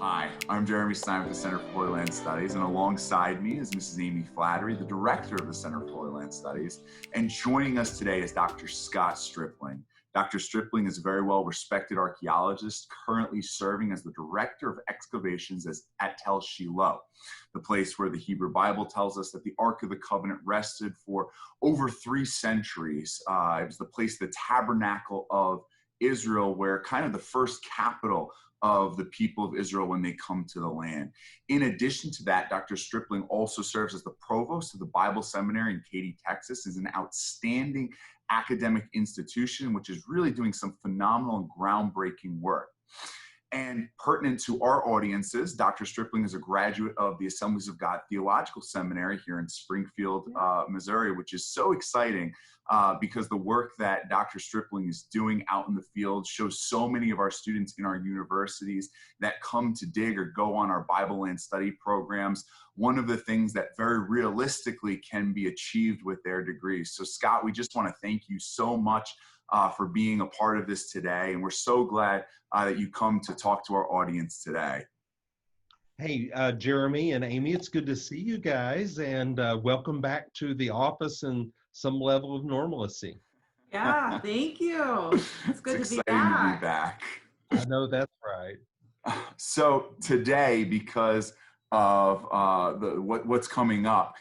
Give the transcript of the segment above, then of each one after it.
Hi, I'm Jeremy Stein with the Center for Holy Land Studies, and alongside me is Mrs. Amy Flattery, the director of the Center for Holy Land Studies. And joining us today is Dr. Scott Stripling. Dr. Stripling is a very well-respected archaeologist, currently serving as the director of excavations at Tel Shiloh, the place where the Hebrew Bible tells us that the Ark of the Covenant rested for over 3 centuries. It was the place, the tabernacle of Israel, where kind of the first capital of the people of Israel when they come to the land. In addition to that, Dr. Stripling also serves as the provost of the Bible Seminary in Katy, Texas. Is an outstanding academic institution, which is really doing some phenomenal and groundbreaking work. And pertinent to our audiences, Dr. Stripling is a graduate of the Assemblies of God Theological Seminary here in Springfield, Missouri, which is so exciting because the work that Dr. Stripling is doing out in the field shows so many of our students in our universities that come to dig or go on our Bible Land study programs, one of the things that very realistically can be achieved with their degrees. So Scott, we just want to thank you so much for being a part of this today. And we're so glad that you come to talk to our audience today. Hey, Jeremy and Amy, it's good to see you guys, and welcome back to the office and some level of normalcy. Yeah, thank you. It's good It's to be exciting back. I know that's right. So today, because of what's coming up,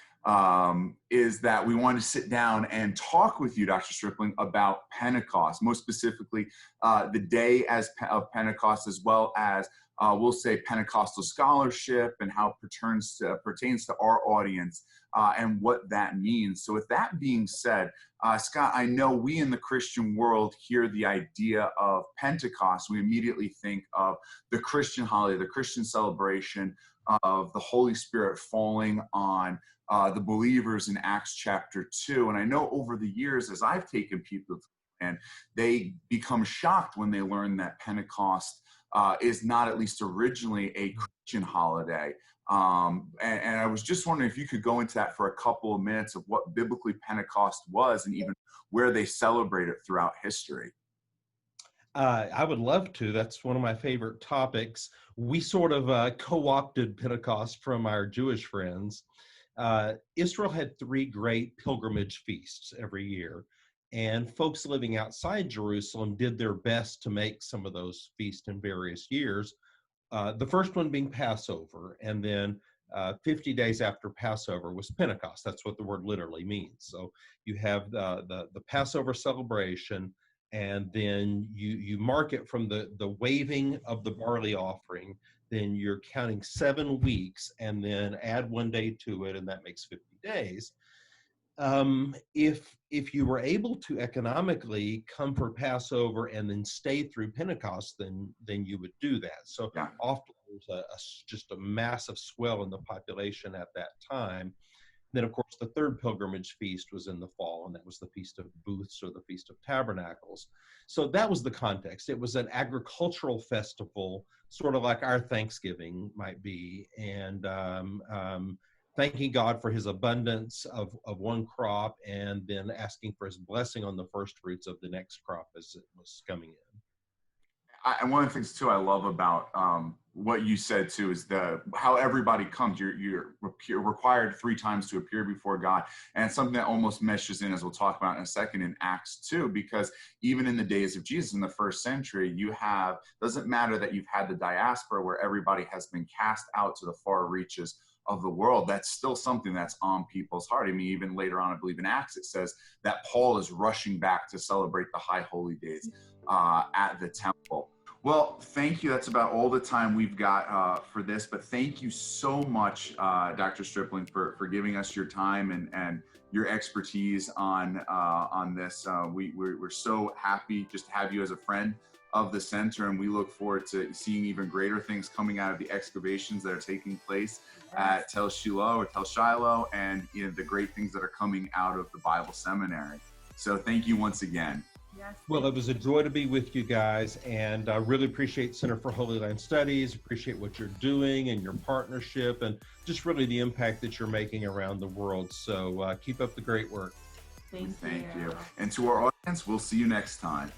is that we want to sit down and talk with you, Dr. Stripling, about Pentecost, most specifically the day of Pentecost, as well as we'll say Pentecostal scholarship and how it pertains to our audience and what that means. So with that being said, Scott, I know we in the Christian world hear the idea of Pentecost. We immediately think of the Christian holiday, the Christian celebration of the Holy Spirit falling on the believers in Acts chapter 2. And I know over the years, as I've taken people and they become shocked when they learn that Pentecost is not, at least originally, a Christian holiday. And I was just wondering if you could go into that for a couple of minutes of what biblically Pentecost was and even where they celebrate it throughout history. I would love to. That's one of my favorite topics. We sort of co-opted Pentecost from our Jewish friends. Israel had 3 great pilgrimage feasts every year, and folks living outside Jerusalem did their best to make some of those feasts in various years. The first one being Passover, and then 50 days after Passover was Pentecost. That's what the word literally means. So you have the Passover celebration, and then you mark it from the waving of the barley offering. Then you're counting 7 weeks and then add 1 day to it, and that makes 50 days. If you were able to economically come for Passover and then stay through Pentecost, then you would do that. So often there's just a massive swell in the population at that time. Then, of course, the third pilgrimage feast was in the fall, and that was the Feast of Booths or the Feast of Tabernacles. So that was the context. It was an agricultural festival, sort of like our Thanksgiving might be, and thanking God for his abundance of one crop, and then asking for his blessing on the first fruits of the next crop as it was coming in. And one of the things too I love about what you said too is how everybody comes. You're required 3 times to appear before God, and it's something that almost meshes in, as we'll talk about in a second, in Acts 2, because even in the days of Jesus in the first century, doesn't matter that you've had the diaspora where everybody has been cast out to the far reaches of the world. That's still something that's on people's heart. I mean, even later on, I believe in Acts, it says that Paul is rushing back to celebrate the high holy days at the temple. Well, thank you. That's about all the time we've got for this, but thank you so much, Dr. Stripling, for giving us your time and your expertise on this. We're so happy just to have you as a friend of the center, and we look forward to seeing even greater things coming out of the excavations that are taking place at Tel Shiloh, and the great things that are coming out of the Bible Seminary. So thank you once again. Yes. Well, it was a joy to be with you guys, and I really appreciate Center for Holy Land Studies, appreciate what you're doing and your partnership, and just really the impact that you're making around the world. So keep up the great work. Thank you. And to our audience, we'll see you next time.